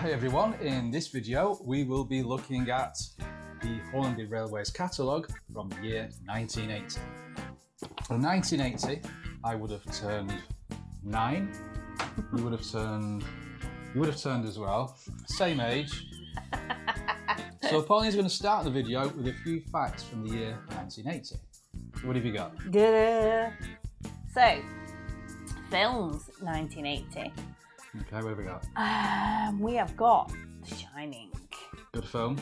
Hi everyone, in this video we will be looking at the Hornby Railways catalogue from the year 1980. In 1980 I would have turned 9, you would have turned as well, same age. So Pauline's going to start the video with a few facts from the year 1980. What have you got? So, films 1980. Okay, what have we got? We have got The Shining. Good film.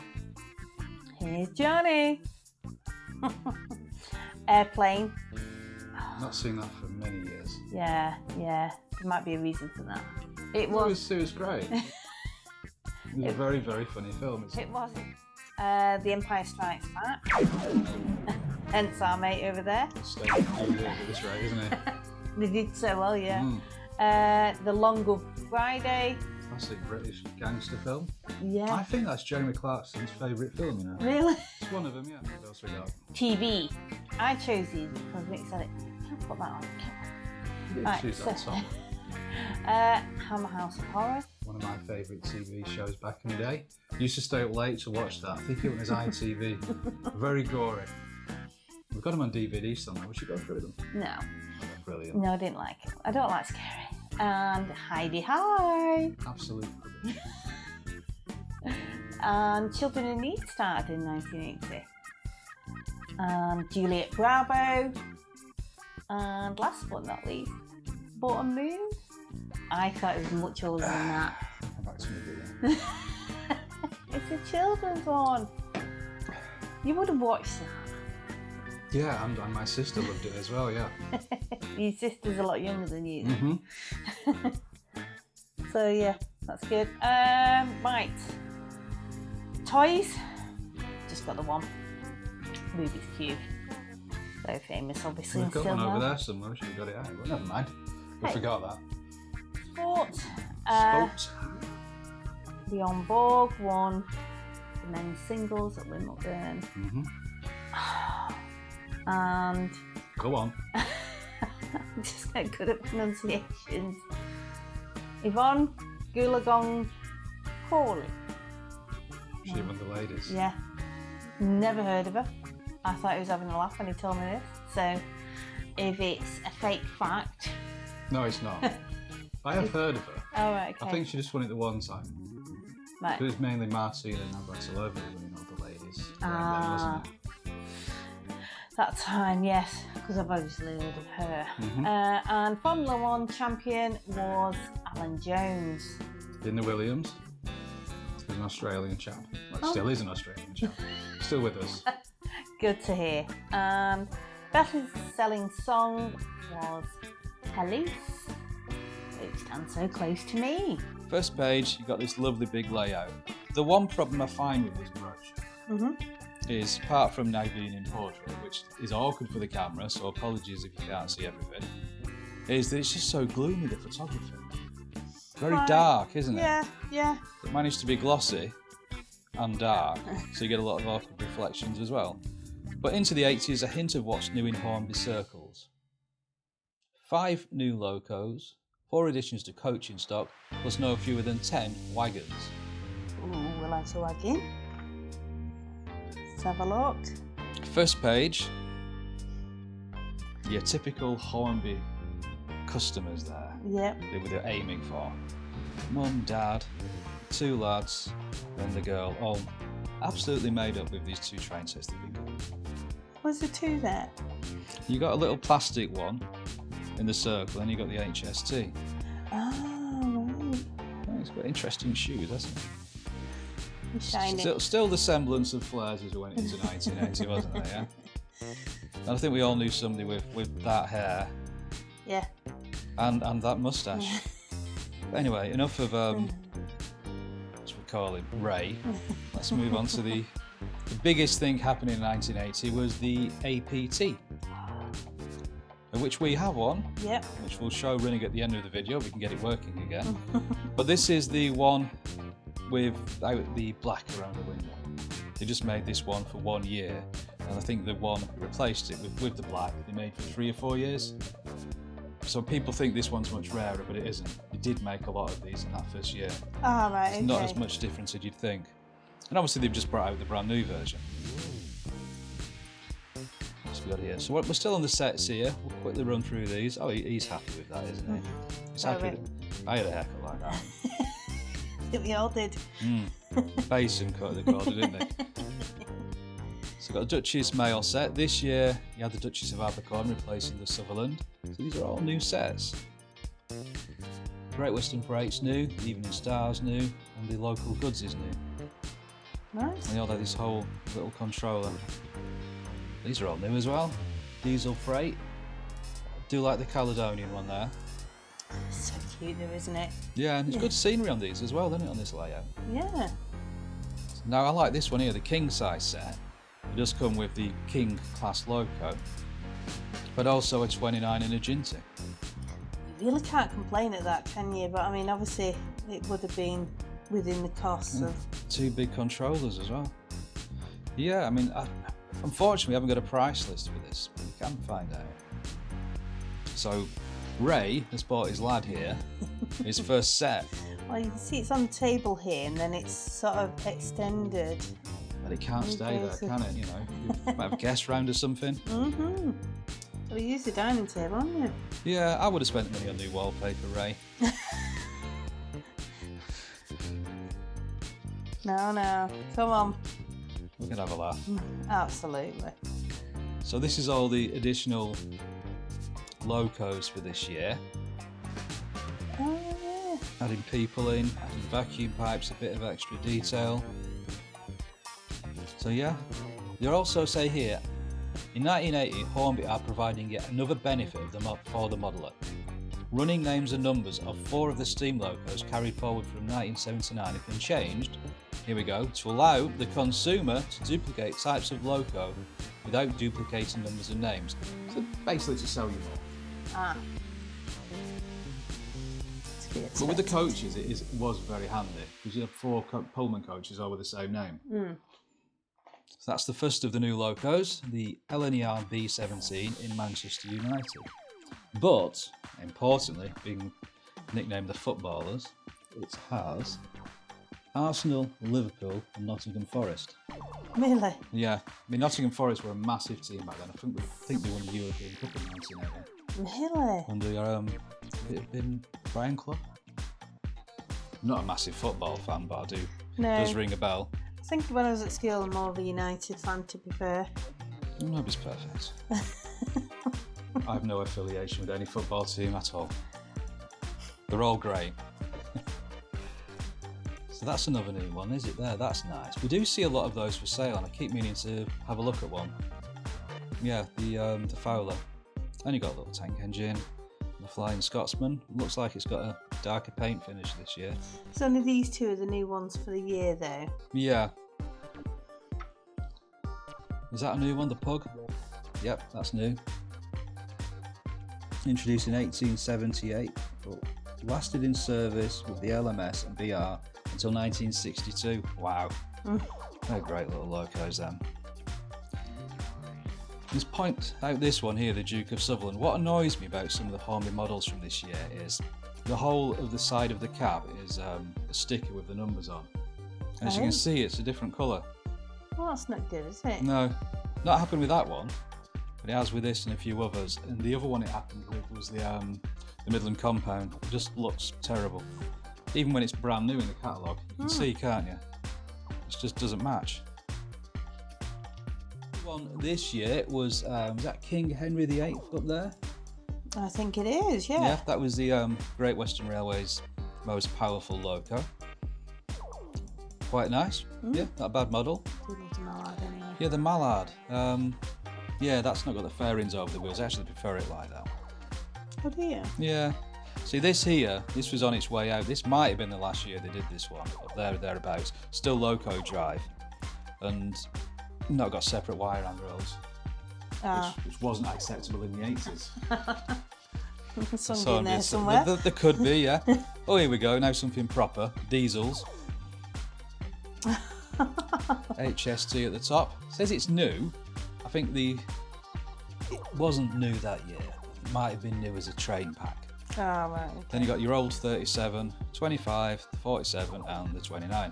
Here's Johnny. Airplane. Not seen that for many years. Yeah. There might be a reason for that. It was great. It was a very, very funny film. It wasn't. The Empire Strikes Back. Hence our mate over there. Stayed a few years at this rate, isn't it? They did so well, yeah. The Long Good Friday. Classic British gangster film. Yeah. I think that's Jeremy Clarkson's favourite film, you know. Really? It's one of them, yeah. What else we got? TV. I chose these because Rick said it. Can I put that on? You Right, choose that song. Hammer House of Horror. One of my favourite TV shows back in the day. Used to stay up late to watch that. I think it was ITV. Very gory. We've got them on DVD somewhere. We should go through them. No. Oh, brilliant. No, I didn't like it. I don't like scary. And Heidi High. Absolute rubbish. And Children in Need started in 1980. And Juliet Bravo. And last but not least, Bottom Moon. I thought it was much older than that. Come back to me again. It's a children's one. You would have watched that. Yeah, and my sister loved it as well, yeah. Your sister's a lot younger than you. Mm-hmm. So yeah, that's good. Right. Toys. Just got the one. Rubik's Cube. So famous, obviously. We've got still one over now. there somewhere. We should have got it out, but never mind. We Hey. forgot that. Sport. Sports. Beyond Borg won the men's singles at Wimbledon. Mm-hmm. And Go on. I'm just not good at pronunciations. Yvonne Goolagong Crawley. She one of the ladies. Yeah. Never heard of her. I thought he was having a laugh when he told me this. So if it's a fake fact. No, it's not. I have heard of her. Oh, right, okay. I think she just won it the one time. Right. But it's mainly Martina and Navratilova winning all the ladies. Ah. Wasn't it? That time, yes, because I've obviously heard of her. Mm-hmm. And Formula One champion was Alan Jones. In the Williams. He was an Australian chap. Well, still is an Australian chap. Still with us. Good to hear. And best-selling song was Police. It stands so close to me. First page, you've got this lovely big layout. The one problem I find with this brochure is, apart from now being in portrait, which is awkward for the camera, so apologies if you can't see everything, is that it's just so gloomy, the photography. Very dark, isn't it? Yeah. It managed to be glossy and dark, so you get a lot of awkward reflections as well. But into the 80s, a hint of what's new in Hornby circles. 5 new locos, 4 additions to coaching stock, plus no fewer than 10 wagons. Ooh, we like a wagon. Let's have a look. First page, your typical Hornby customers there. Yep. They're aiming for. Mum, Dad, 2 lads, and the girl, all absolutely made up with these 2 train sets that we've got. Was there 2 there? You got a little plastic one in the circle, and you got the HST. Oh, right. Oh, it's got interesting shoes, hasn't it? Shiny. Still the semblance of flares as we went into 1980, wasn't there? Yeah. And I think we all knew somebody with that hair. Yeah. And that moustache. But anyway, enough of what we call him, Ray. Let's move on to the biggest thing happening in 1980 was the APT, of which we have one. Yep. Which we'll show running at the end of the video. We can get it working again. But this is the one without the black around the window. They just made this one for 1 year, and I think the one replaced it with the black they made for 3 or 4 years. So people think this one's much rarer, but it isn't. did make a lot of these in that first year. Ah, right, It's not as much difference as you'd think. And obviously they've just brought out the brand new version. So we've got here. So we're still on the sets here. We'll quickly run through these. Oh, he's happy with that, isn't he? He's happy with it. I had a haircut like that. I think we all did. Basin cut they called it, didn't they? So we've got a Duchess male set. This year you had the Duchess of Abercorn replacing the Sutherland. So these are all new sets. Great Western Freight's new, Evening Star's new, and the Local Goods is new. Nice. And they all have this whole little controller. These are all new as well. Diesel Freight. Do like the Caledonian one there. So cute though, isn't it? Yeah, and it's good scenery on these as well, isn't it, on this layout? Yeah. Now I like this one here, the king size set. It does come with the King class loco, but also a 29-inch Ginty. You really can't complain at that, can you? But I mean, obviously, it would have been within the costs of. Two big controllers as well. Yeah, I mean, unfortunately, we haven't got a price list for this, but you can find out. So, Ray has bought his lad here, his first set. Well, you can see it's on the table here, and then it's sort of extended. But it can't stay there, can it? You know, you might have guests round or something. Well, you use the dining table, haven't you? Yeah, I would have spent money on new wallpaper, Ray. No, come on. We can have a laugh. Absolutely. So this is all the additional locos for this year. Oh, yeah. Adding people in, adding vacuum pipes, a bit of extra detail. So yeah, they also say here, in 1980, Hornby are providing yet another benefit for the modeller. Running names and numbers of 4 of the steam locos carried forward from 1979 have been changed, here we go, to allow the consumer to duplicate types of loco without duplicating numbers and names. So basically to sell you more. Ah. But with the coaches, it was very handy, because you had 4 Pullman coaches all with the same name. So that's the first of the new locos, the LNER B17 in Manchester United. But, importantly, being nicknamed the Footballers, it has Arsenal, Liverpool and Nottingham Forest. Really? Yeah, I mean Nottingham Forest were a massive team back then. I think they won the European Cup in 1980. Really? Under it had been Brian Clough. I'm not a massive football fan, but I do. No. It does ring a bell. I think when I was at school, I'm more of a United fan, to be fair. Nobody's perfect. I have no affiliation with any football team at all. They're all great. So that's another new one, is it there? That's nice. We do see a lot of those for sale, and I keep meaning to have a look at one. Yeah, the Fowler. Only got a little tank engine. The Flying Scotsman. Looks like it's got a darker paint finish this year. So only these 2 are the new ones for the year, though. Yeah. Is that a new one, the Pug? Yep, that's new. Introduced in 1878, but lasted in service with the LMS and BR until 1962. Wow. They're great little locos then. Let's point out this one here, the Duke of Sutherland. What annoys me about some of the Hornby models from this year is the whole of the side of the cab is a sticker with the numbers on. And as you can see, it's a different colour. Well, that's not good, is it? No, not happened with that one, but it has with this and a few others. And the other one it happened with was the Midland Compound. It just looks terrible. Even when it's brand new in the catalogue, you can see, can't you? It just doesn't match. One this year was that King Henry VIII up there? I think it is, yeah. Yeah, that was the Great Western Railway's most powerful loco. Quite nice. Yeah, not a bad model. Yeah, the Mallard. Yeah, that's not got the fairings over the wheels. I actually prefer it like that. Oh dear. Yeah. See, this here, this was on its way out. This might have been the last year they did this one, up there, thereabouts. Still loco drive. And not got separate wire handrails. Which wasn't acceptable in the 80s. Something in there somewhere. There could be, yeah. Oh, here we go. Now something proper. Diesels. HST at the top. Says it's new. I think it wasn't new that year. It might have been new as a train pack. Oh, right. Then you got your old 37, 25, the 47 and the 29,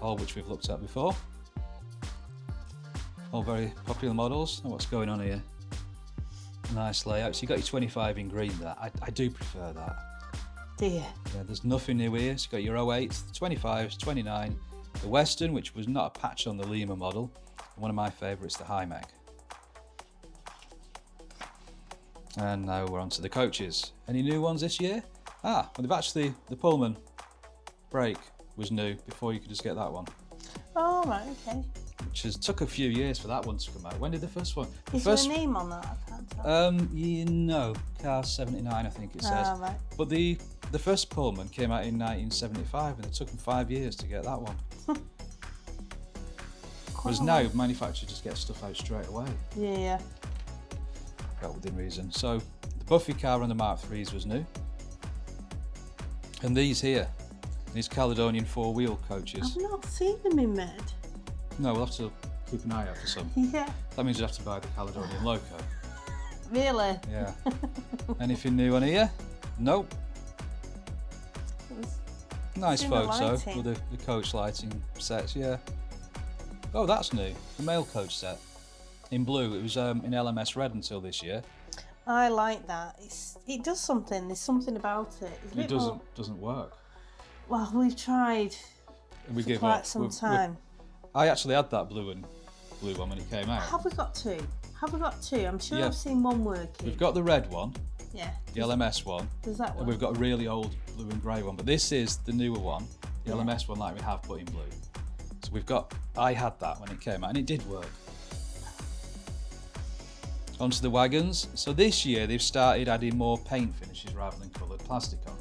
all which we've looked at before. All very popular models. And what's going on here? Nice layout. So you got your 25 in green there. I do prefer that. Do you? Yeah, there's nothing new here. So you got your 08, the 25s, 29, the Western, which was not a patch on the Lima model, and one of my favourites, the High Meg. And now we're on to the coaches. Any new ones this year? Well, they've actually, the Pullman brake was new before you could just get that one. Oh, right, okay. Which took a few years for that one to come out. When did the first one? Is there a name on that? I can't tell. You know, car 79, I think it says. Oh, right. But the first Pullman came out in 1975, and it took them 5 years to get that one. Whereas now, manufacturers just get stuff out straight away. Yeah. That within reason. So the Buffy car and the Mark IIIs was new. And these here, these Caledonian four-wheel coaches. I've not seen them in red. No, we'll have to keep an eye out for some. Yeah. That means you'd have to buy the Caledonian Loco. Really? Yeah. Anything new on here? Nope. Nice photo with the coach lighting sets, yeah. Oh, that's new. The male coach set. In blue. It was in LMS red until this year. I like that. It does something. There's something about it. It doesn't work. Well, we've tried We for give quite up. some time. I actually had that blue one when it came out. Have we got two? I'm sure Yeah. I've seen one working. We've got the red one, Yeah. the LMS one, Does that and work? we've got a really old blue and grey one. But this is the newer one, the LMS one, like we have put in blue. So I had that when it came out, and it did work. Onto the Wagons. So this year they've started adding more paint finishes rather than coloured plastic on.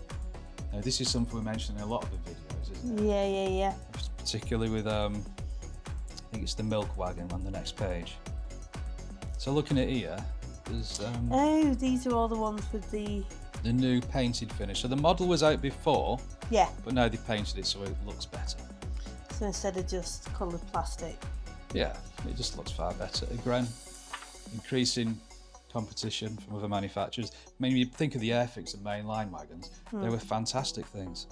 Now this is something we mentioned in a lot of the videos, isn't it? Yeah. Particularly with I think it's the milk wagon on the next page. So looking at here, there's Oh, these are all the ones with the new painted finish. So the model was out before, yeah. but now they've painted it so it looks better. So instead of just coloured plastic. Yeah, it just looks far better. Again, increasing competition from other manufacturers. I mean, you think of the Airfix and mainline wagons, they were fantastic things.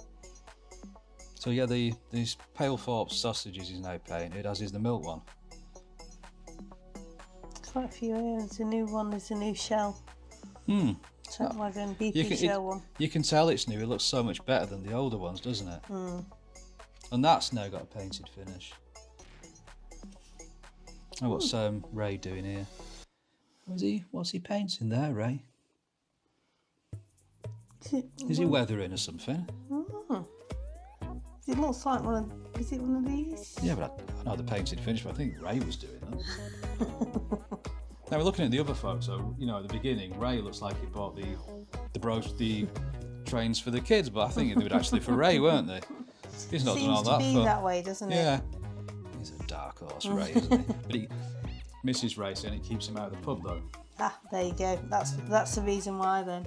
So yeah, these Palethorpe sausages is now painted, as is the milk one. Quite a few here. There's a new one. There's a new shell. That wagon, BP shell one. You can tell it's new. It looks so much better than the older ones, doesn't it? And that's now got a painted finish. Oh, what's Ray doing here? What's he painting there, Ray? Is he weathering or something? It looks like one of. Is it one of these? Yeah, but I know the painted finish, but I think Ray was doing that. Now we're looking at the other photo. You know, at the beginning, Ray looks like he bought the trains for the kids, but I think they were actually for Ray, weren't they? He's not done all that. Seems to be that way, doesn't it? Yeah. He's a dark horse, Ray, isn't he? But he misses racing. It keeps him out of the pub, though. Ah, there you go. That's the reason why then.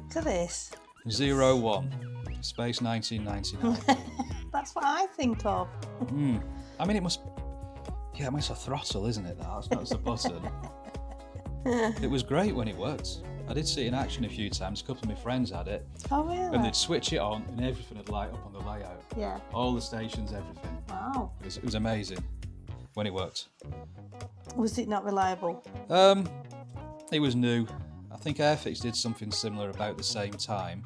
Look at this. 01, space 1999. That's what I think of. I mean, it must a throttle, isn't it? That's not just a button. It was great when it worked. I did see it in action a few times. A couple of my friends had it. Oh, really? And they'd switch it on and everything would light up on the layout. Yeah. All the stations, everything. Wow. It was amazing when it worked. Was it not reliable? It was new. I think Airfix did something similar about the same time,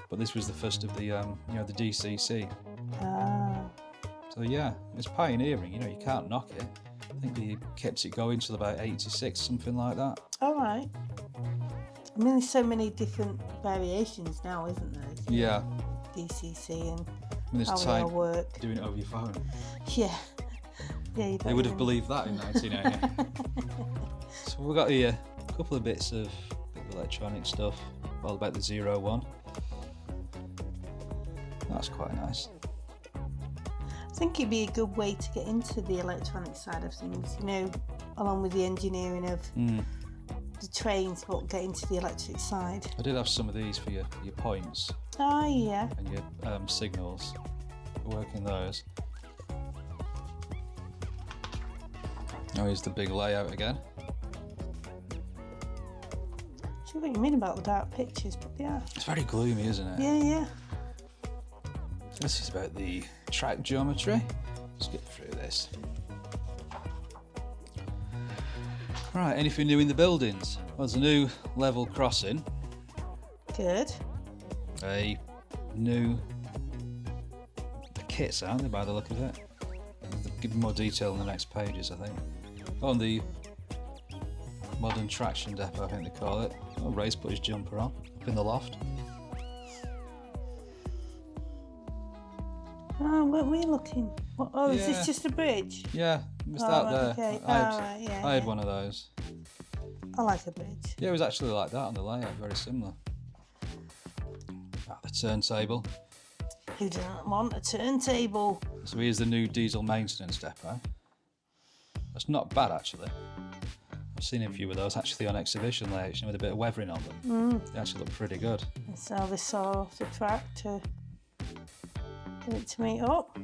but this was the first of the the DCC. Ah. So yeah, it's pioneering. You can't knock it. I think they kept it going till about 86, something like that. All right. I mean, there's so many different variations now, isn't there? Yeah. DCC and There's how they time all work. doing it over your phone. Yeah. Yeah. They would have believed that in 1980. So we've got here a couple of bits of electronic stuff, all about the 01. That's quite nice. I think it'd be a good way to get into the electronic side of things, along with the engineering of the trains, but get into the electric side. I did have some of these for your points Oh, yeah. and your signals, working those. Oh, here's the big layout again. Should see what you mean about the dark pictures, but yeah. It's very gloomy, isn't it? Yeah, yeah. This is about the track geometry. Let's get through this. Right, anything new in the buildings? Well, there's a new level crossing. Good. A new kits, aren't they, by the look of it? They'll give you more detail in the next pages, I think. Oh, and the modern traction depot, I think they call it. Oh, Ray's put his jumper on, up in the loft. Oh, what were we looking? What, oh, is Yeah. this just a bridge? Yeah, missed Oh, out right, there. okay. I had one of those. I like a bridge. Yeah, it was actually like that on the layout, very similar. The turntable. Who doesn't want a turntable? So here's the new diesel maintenance depot. That's not bad, actually. I've seen a few of those actually on exhibition layouts, with a bit of weathering on them. They actually look pretty good. That's how they saw off the track to get it to meet up.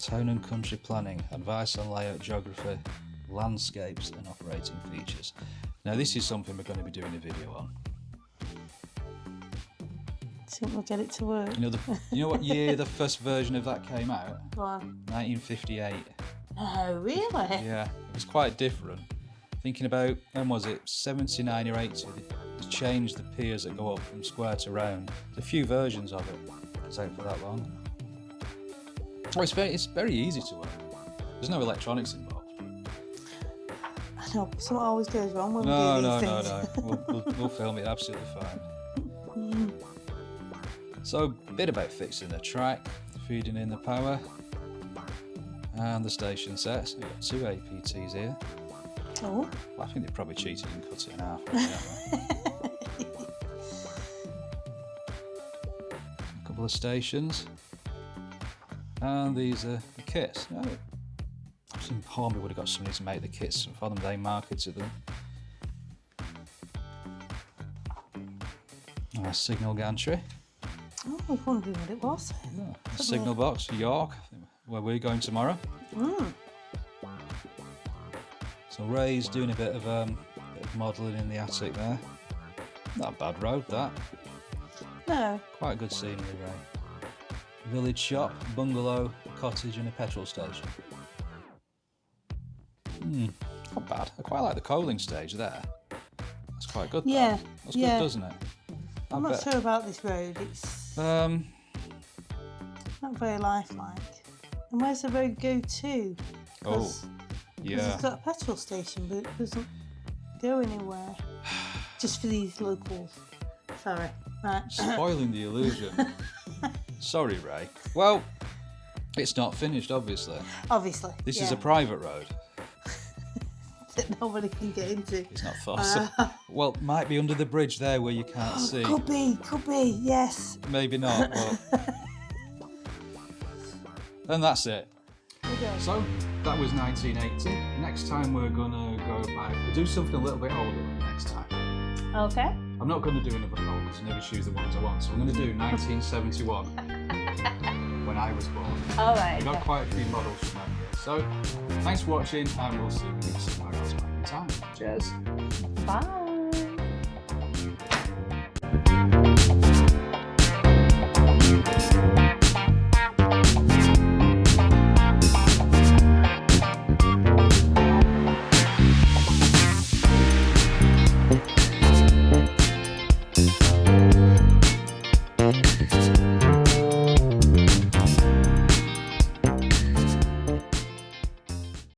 Town and country planning, advice on layout geography, landscapes and operating features. Now this is something we're going to be doing a video on. Think we'll get it to work. You know what year the first version of that came out? Go on. 1958. No, really? Yeah, it was quite different. Thinking about, when was it, 79 or 80, they changed the piers that go up from square to round. There's a few versions of it. It's out for that long. Oh, it's very easy to work. There's no electronics involved. I know, something always goes wrong when No, we do no, these no, things. no. We'll film it absolutely fine. So, a bit about fixing the track, feeding in the power, and the station sets. We've got two APTs here. Oh. Well, I think they probably cheated and cut it in half. A couple of stations. And these are the kits. Oh, I think Hornby would have got somebody to make the kits for them. They marketed them. A signal gantry. Oh, I was wondering what it was. Yeah. A signal box, York, where we're going tomorrow. So Ray's doing a bit of modelling in the attic there. Not a bad road, that. No. Quite good scenery, Ray. Village shop, bungalow, cottage and a petrol station. Not bad. I quite like the coaling stage there. That's quite good. Yeah. That's good, doesn't it? I'm not sure about this road. It's not very lifelike. And where's the road go to? Oh, yeah. It's got a petrol station, but it doesn't go anywhere. Just for these locals. Sorry. Right. Spoiling the illusion. Sorry, Ray. Well, it's not finished, obviously. Obviously. This is a private road. That nobody can get into. It's not far. Well, might be under the bridge there where you can't see. Could be, yes. Maybe not, but... And that's it. Okay. So, that was 1980. Next time we're gonna go back. We'll do something a little bit older next time. Okay. I'm not gonna do another film because I never choose the ones I want. So I'm gonna do 1971, when I was born. All right. We've got quite a few models from that year. So, thanks for watching and we'll see you somewhere else back in time. Cheers. Bye.